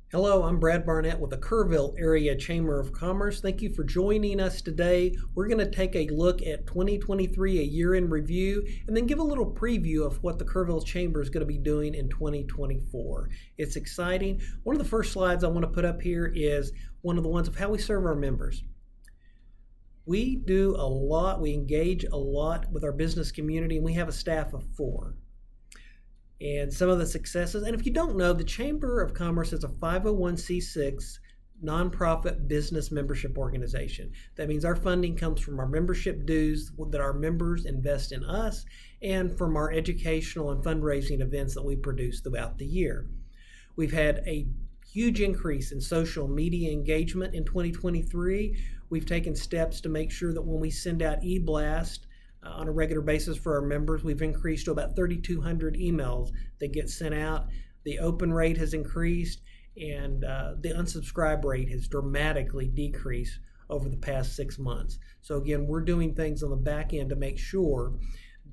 Hello, I'm Brad Barnett with the Kerrville Area Chamber of Commerce. Thank you for joining us today. We're going to take a look at 2023, a year-end review, and then give a little preview of what the Kerrville Chamber is going to be doing in 2024. It's exciting. One of the first slides I want to put up here is one of the ones of how we serve our members. We do a lot, we engage a lot with our business community, and we have a staff of 4. And some of the successes, and if you don't know, the Chamber of Commerce is a 501c6 nonprofit business membership organization. That means our funding comes from our membership dues that our members invest in us and from our educational and fundraising events that we produce throughout the year. We've had a huge increase in social media engagement in 2023. We've taken steps to make sure that when we send out e-blast on a regular basis for our members, we've increased to about 3,200 emails that get sent out. The open rate has increased, and the unsubscribe rate has dramatically decreased over the past 6 months. So again, we're doing things on the back end to make sure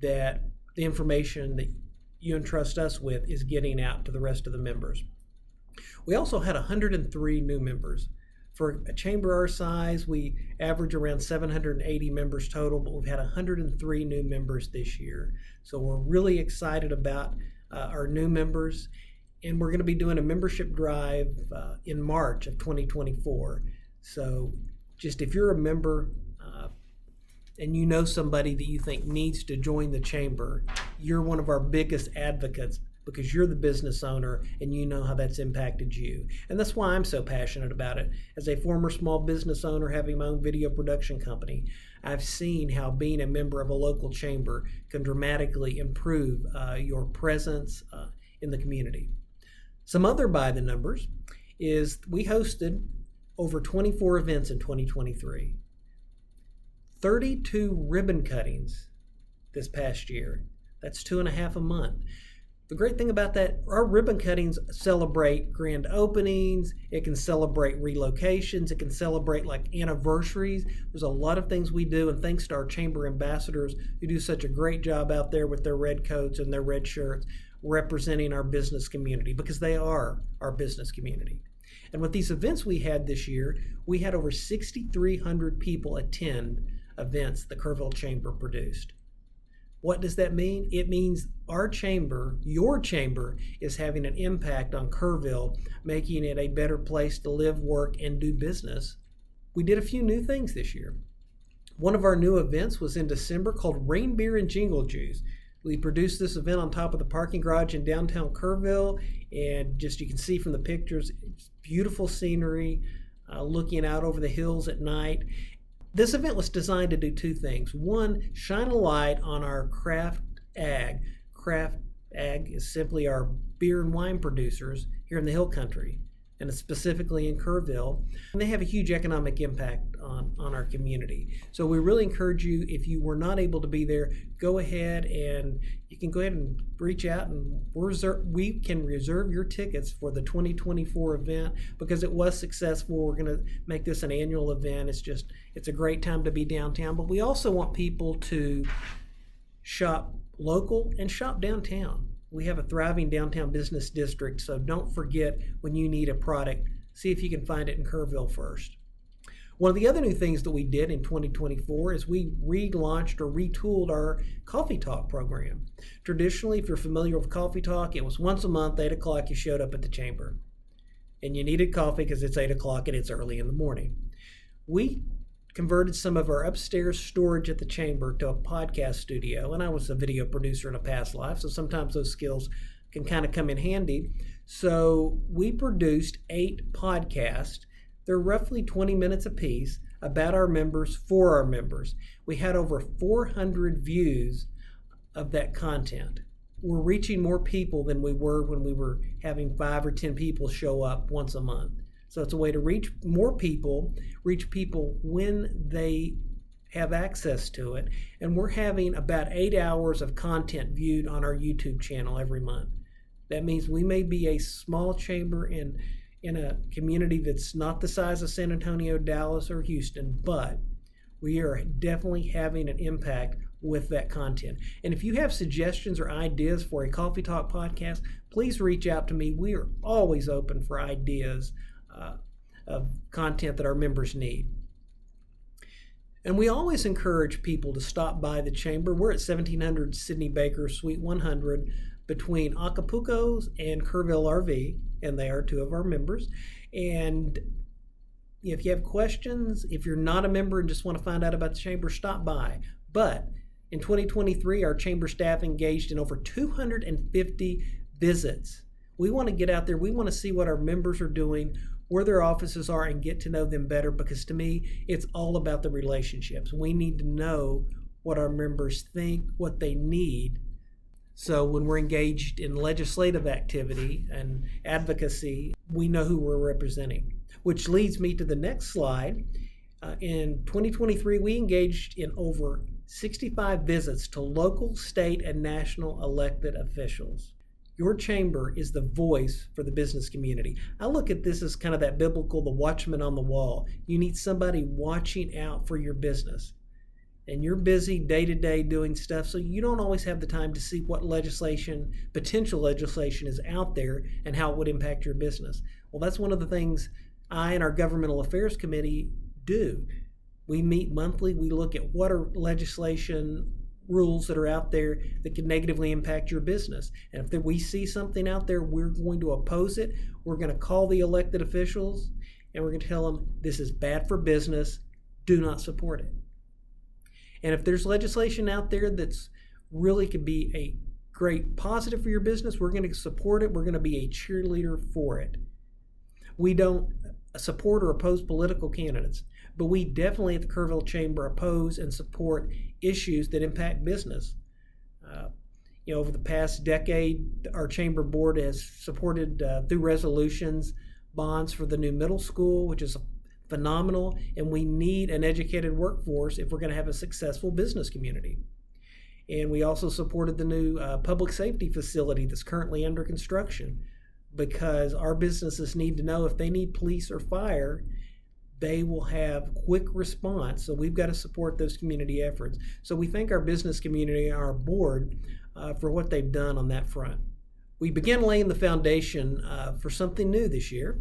that the information that you entrust us with is getting out to the rest of the members. We also had 103 new members. For a chamber our size, we average around 780 members total, but we've had 103 new members this year. So we're really excited about our new members, and we're going to be doing a membership drive in March of 2024. So just if you're a member and you know somebody that you think needs to join the chamber, you're one of our biggest advocates, because you're the business owner and you know how that's impacted you. And that's why I'm so passionate about it. As a former small business owner having my own video production company, I've seen how being a member of a local chamber can dramatically improve your presence in the community. Some other by the numbers is we hosted over 24 events in 2023, 32 ribbon cuttings this past year. That's 2.5 a month. The great thing about that, our ribbon cuttings celebrate grand openings, it can celebrate relocations, it can celebrate like anniversaries. There's a lot of things we do, and thanks to our chamber ambassadors who do such a great job out there with their red coats and their red shirts representing our business community, because they are our business community. And with these events we had this year, we had over 6,300 people attend events the Kerrville Chamber produced. What does that mean? It means our chamber, your chamber, is having an impact on Kerrville, making it a better place to live, work, and do business. We did a few new things this year. One of our new events was in December called Rain Beer and Jingle Juice. We produced this event on top of the parking garage in downtown Kerrville, and just you can see from the pictures, it's beautiful scenery, looking out over the hills at night. This event was designed to do 2 things. One, shine a light on our craft ag. Craft ag is simply our beer and wine producers here in the Hill Country, and it's specifically in Kerrville. And they have a huge economic impact on our community. So we really encourage you, if you were not able to be there, go ahead and you can go ahead and reach out, and we can reserve your tickets for the 2024 event because it was successful. We're going to make this an annual event. It's a great time to be downtown, but we also want people to shop local and shop downtown. We have a thriving downtown business district, so don't forget, when you need a product, see if you can find it in Kerrville first. One of the other new things that we did in 2024 is we relaunched or retooled our Coffee Talk program. Traditionally, if you're familiar with Coffee Talk, it was once a month, 8 o'clock, you showed up at the chamber. And you needed coffee because it's 8 o'clock and it's early in the morning. We converted some of our upstairs storage at the chamber to a podcast studio, and I was a video producer in a past life, so sometimes those skills can kind of come in handy. So we produced 8 podcasts. They're roughly 20 minutes apiece about our members, for our members. We had over 400 views of that content. We're reaching more people than we were when we were having 5 or 10 people show up once a month. So it's a way to reach more people, reach people when they have access to it. And we're having about 8 hours of content viewed on our YouTube channel every month. That means we may be a small chamber in a community that's not the size of San Antonio, Dallas, or Houston, but we are definitely having an impact with that content. And if you have suggestions or ideas for a Coffee Talk podcast, please reach out to me. We are always open for ideas of content that our members need. And we always encourage people to stop by the Chamber. We're at 1700 Sidney Baker, Suite 100, between Acapulco's and Kerrville RV, and they are two of our members. And if you have questions, if you're not a member and just want to find out about the Chamber, stop by. But in 2023, our Chamber staff engaged in over 250 visits. We want to get out there. We want to see what our members are doing, where their offices are, and get to know them better, because to me, it's all about the relationships. We need to know what our members think, what they need. So when we're engaged in legislative activity and advocacy, we know who we're representing. Which leads me to the next slide. In 2023, we engaged in over 65 visits to local, state, and national elected officials. Your chamber is the voice for the business community. I look at this as kind of that biblical, the watchman on the wall. You need somebody watching out for your business. And you're busy day to day doing stuff, so you don't always have the time to see what potential legislation is out there and how it would impact your business. Well, that's one of the things I and our Governmental Affairs Committee do. We meet monthly. We look at what are legislation rules that are out there that can negatively impact your business. And if we see something out there, we're going to oppose it. We're going to call the elected officials, and we're going to tell them this is bad for business. Do not support it. And if there's legislation out there that's really could be a great positive for your business, we're going to support it. We're going to be a cheerleader for it. We don't support or oppose political candidates, but we definitely at the Kerrville Chamber oppose and support issues that impact business. Over the past decade, our chamber board has supported through resolutions bonds for the new middle school, which is phenomenal, and we need an educated workforce if we're going to have a successful business community. And we also supported the new public safety facility that's currently under construction, because our businesses need to know if they need police or fire, they will have quick response. So we've got to support those community efforts. So we thank our business community and our board for what they've done on that front. We began laying the foundation for something new this year,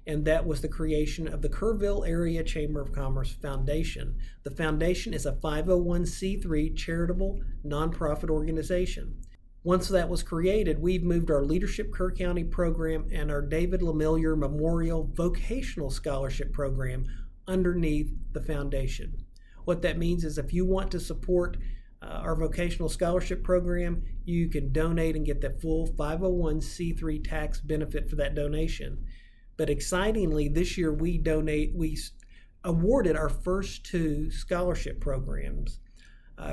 and that was the creation of the Kerrville Area Chamber of Commerce Foundation. The foundation is a 501c3 charitable nonprofit organization. Once that was created, we've moved our Leadership Kerr County program and our David Lemillier Memorial Vocational Scholarship program underneath the foundation. What that means is if you want to support our vocational scholarship program, you can donate and get that full 501c3 tax benefit for that donation. But excitingly, this year we awarded our first two scholarship programs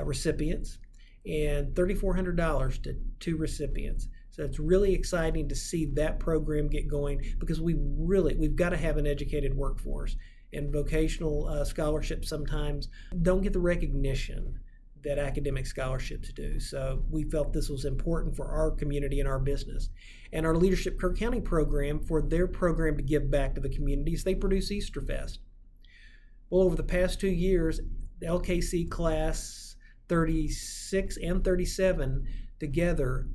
recipients, and $3,400 to two recipients. So it's really exciting to see that program get going, because we've got to have an educated workforce, and vocational scholarships sometimes don't get the recognition that academic scholarships do. So we felt this was important for our community and our business. And our Leadership Kerr County program, for their program to give back to the communities, they produce Easter Fest. Well, over the past 2 years, the LKC class 36 and 37 together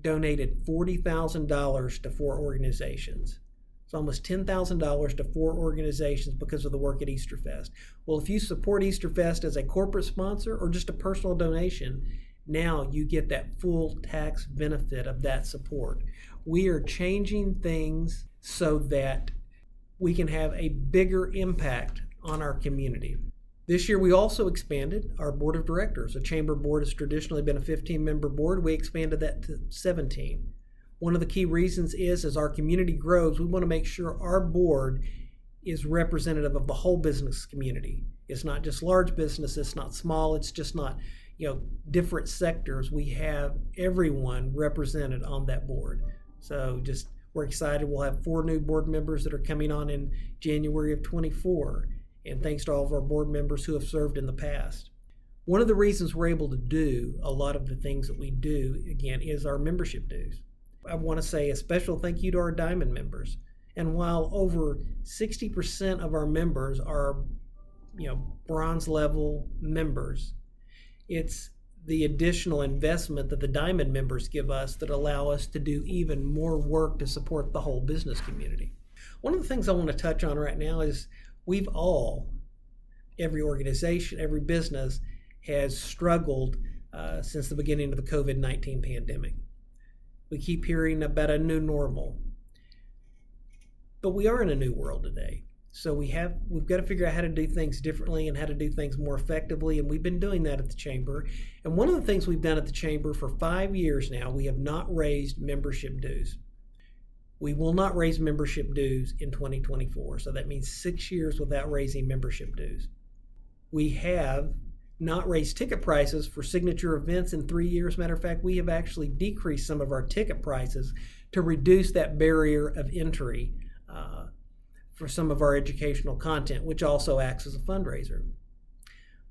donated $40,000 to 4 organizations. It's almost $10,000 to 4 organizations because of the work at Easter Fest. Well, if you support Easter Fest as a corporate sponsor or just a personal donation, now you get that full tax benefit of that support. We are changing things so that we can have a bigger impact on our community. This year, we also expanded our board of directors. The chamber board has traditionally been a 15-member board. We expanded that to 17. One of the key reasons is, as our community grows, we want to make sure our board is representative of the whole business community. It's not just large business, it's not small, it's just not, different sectors. We have everyone represented on that board. So we're excited. We'll have 4 new board members that are coming on in January of 24. And thanks to all of our board members who have served in the past. One of the reasons we're able to do a lot of the things that we do, again, is our membership dues. I want to say a special thank you to our Diamond members. And while over 60% of our members are, bronze level members, it's the additional investment that the Diamond members give us that allow us to do even more work to support the whole business community. One of the things I want to touch on right now is every organization, every business has struggled since the beginning of the COVID-19 pandemic. We keep hearing about a new normal, but we are in a new world today. So we've got to figure out how to do things differently and how to do things more effectively, and we've been doing that at the Chamber. And one of the things we've done at the Chamber for 5 years now, we have not raised membership dues. We will not raise membership dues in 2024, so that means 6 years without raising membership dues. We have not raised ticket prices for signature events in 3 years. Matter of fact, we have actually decreased some of our ticket prices to reduce that barrier of entry for some of our educational content, which also acts as a fundraiser.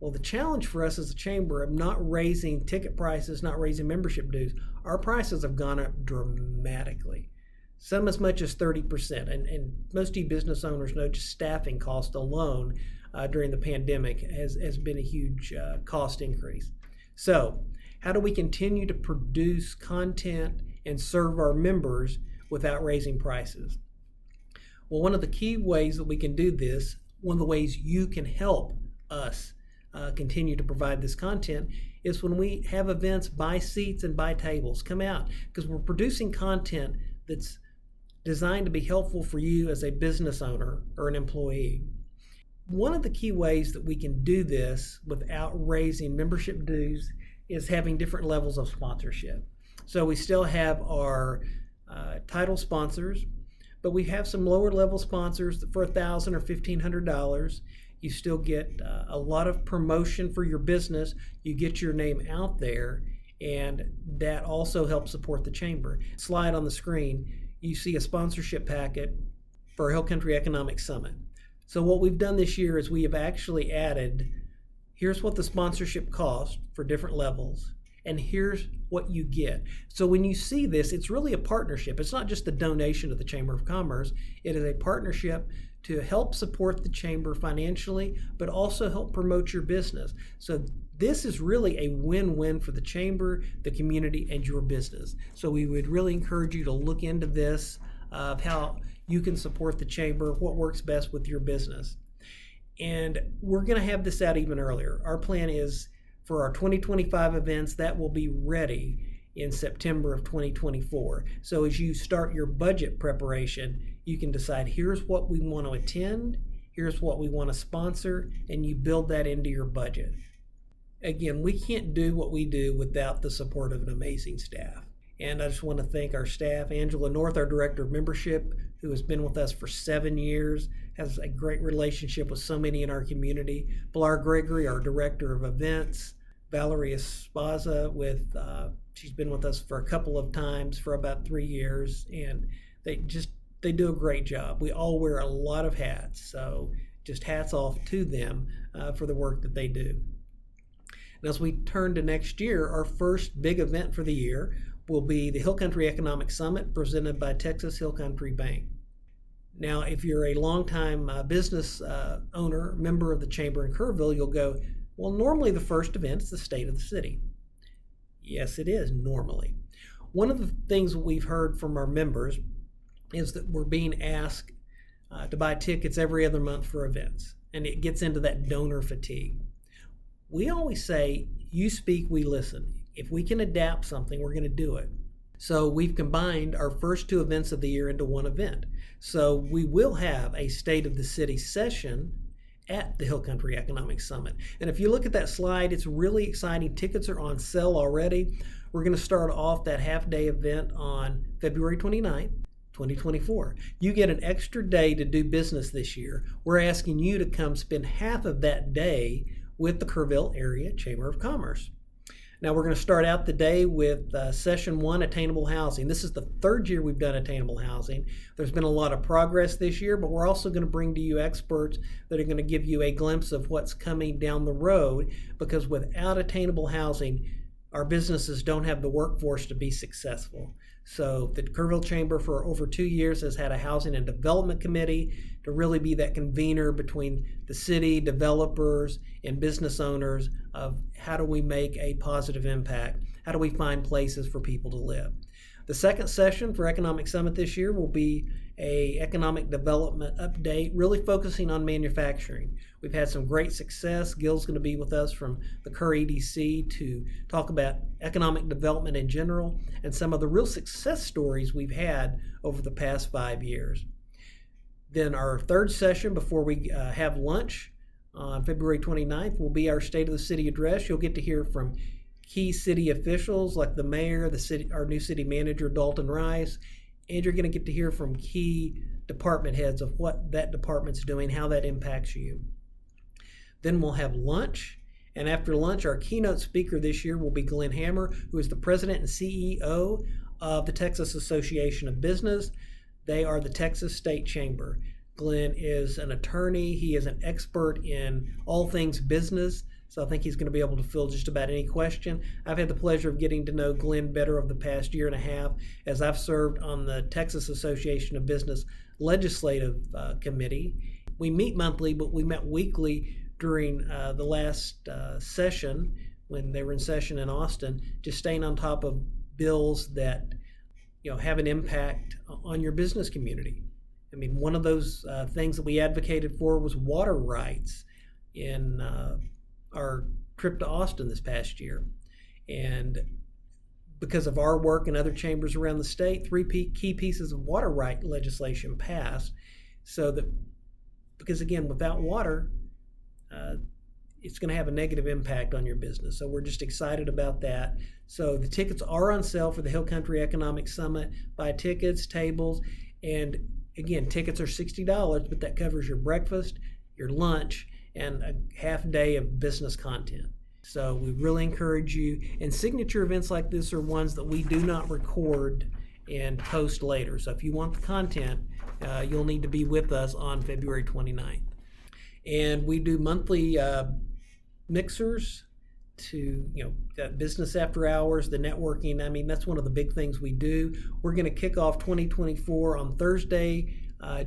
Well, the challenge for us as a chamber of not raising ticket prices, not raising membership dues, our prices have gone up dramatically. Some as much as 30%. And most of you business owners know just staffing cost alone during the pandemic has been a huge cost increase. So how do we continue to produce content and serve our members without raising prices? Well, one of the key ways that we can do this, one of the ways you can help us continue to provide this content, is when we have events, buy seats and buy tables. Come out, because we're producing content that's designed to be helpful for you as a business owner or an employee. One of the key ways that we can do this without raising membership dues is having different levels of sponsorship. So we still have our title sponsors, but we have some lower level sponsors for $1,000 or $1,500. You still get a lot of promotion for your business. You get your name out there, and that also helps support the chamber. Slide on the screen, you see a sponsorship packet for Hill Country Economic Summit. So what we've done this year is we have actually added, here's what the sponsorship costs for different levels, and here's what you get. So when you see this, it's really a partnership. It's not just a donation to the Chamber of Commerce. It is a partnership to help support the Chamber financially, but also help promote your business. So this is really a win-win for the Chamber, the community, and your business. So we would really encourage you to look into this, of how you can support the Chamber, what works best with your business. And we're going to have this out even earlier. Our plan is for our 2025 events, that will be ready in September of 2024. So as you start your budget preparation, you can decide, here's what we want to attend, here's what we want to sponsor, and you build that into your budget. Again, we can't do what we do without the support of an amazing staff. And I just want to thank our staff, Angela North, our Director of Membership, who has been with us for 7 years, has a great relationship with so many in our community. Pilar Gregory, our Director of Events. Valerie Espaza, she's been with us for a couple of times for about 3 years, and they do a great job. We all wear a lot of hats, so just hats off to them for the work that they do. And as we turn to next year, our first big event for the year will be the Hill Country Economic Summit presented by Texas Hill Country Bank. Now, if you're a longtime business owner, member of the Chamber in Kerrville, you'll go, well, normally the first event is the State of the City. Yes, it is normally. One of the things we've heard from our members is that we're being asked to buy tickets every other month for events, and it gets into that donor fatigue. We always say, you speak, we listen. If we can adapt something, we're going to do it. So we've combined our first 2 events of the year into one event. So we will have a State of the City session at the Hill Country Economic Summit. And if you look at that slide, it's really exciting. Tickets are on sale already. We're going to start off that half-day event on February 29th, 2024. You get an extra day to do business this year. We're asking you to come spend half of that day with the Kerrville Area Chamber of Commerce. Now we're going to start out the day with Session 1, Attainable Housing. This is the 3rd year we've done Attainable Housing. There's been a lot of progress this year, but we're also going to bring to you experts that are going to give you a glimpse of what's coming down the road, because without attainable housing, our businesses don't have the workforce to be successful. So the Kerrville Chamber for over 2 years has had a housing and development committee to really be that convener between the city, developers, and business owners of how do we make a positive impact? How do we find places for people to live? The second session for Economic Summit this year will be an economic development update, really focusing on manufacturing. We've had some great success. Gil's going to be with us from the Kerr EDC to talk about economic development in general and some of the real success stories we've had over the past 5 years. Then our third session before we have lunch on February 29th will be our State of the City address. You'll get to hear from key city officials like the mayor, our new city manager, Dalton Rice, and you're going to get to hear from key department heads of what that department's doing, how that impacts you. Then we'll have lunch, and after lunch, our keynote speaker this year will be Glenn Hammer, who is the president and CEO of the Texas Association of Business. They are the Texas State Chamber. Glenn is an attorney. He is an expert in all things business. So I think he's going to be able to fill just about any question. I've had the pleasure of getting to know Glenn better over the past year and a half as I've served on the Texas Association of Business Legislative Committee. We meet monthly, but we met weekly during the last session when they were in session in Austin, just staying on top of bills that have an impact on your business community. I mean, one of those things that we advocated for was water rights in our trip to Austin this past year. And because of our work and other chambers around the state, 3 key pieces of water right legislation passed. So that, because again, without water, it's going to have a negative impact on your business. So we're just excited about that. So the tickets are on sale for the Hill Country Economic Summit. Buy tickets, tables, and again, tickets are $60, but that covers your breakfast, your lunch, and a half day of business content. So we really encourage you. And signature events like this are ones that we do not record and post later. So if you want the content, you'll need to be with us on February 29th. And we do monthly mixers to, business after hours, the networking. I mean, that's one of the big things we do. We're going to kick off 2024 on Thursday,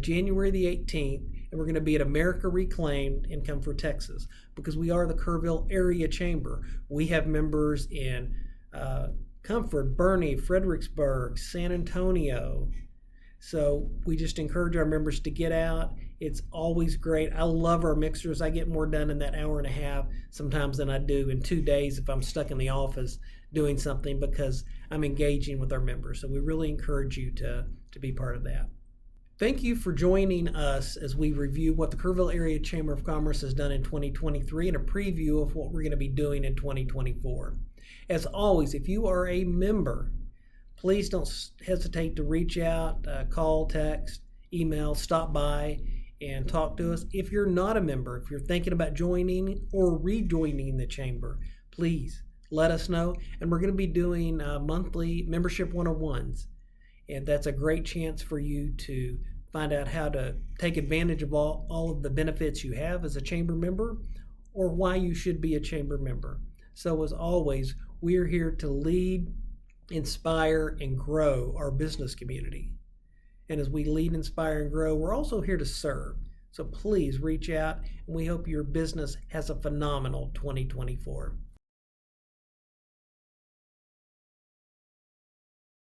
January the 18th. And we're going to be at America Reclaimed in Comfort, Texas, because we are the Kerrville Area Chamber. We have members in Comfort, Bernie, Fredericksburg, San Antonio. So we just encourage our members to get out. It's always great. I love our mixers. I get more done in that hour and a half sometimes than I do in 2 days if I'm stuck in the office doing something, because I'm engaging with our members. So we really encourage you to be part of that. Thank you for joining us as we review what the Kerrville Area Chamber of Commerce has done in 2023 and a preview of what we're going to be doing in 2024. As always, if you are a member, please don't hesitate to reach out, call, text, email, stop by, and talk to us. If you're not a member, if you're thinking about joining or rejoining the chamber, please let us know. And we're going to be doing monthly membership 101s. And that's a great chance for you to find out how to take advantage of all of the benefits you have as a chamber member, or why you should be a chamber member. So as always, we're here to lead, inspire, and grow our business community. And as we lead, inspire, and grow, we're also here to serve. So please reach out, and we hope your business has a phenomenal 2024.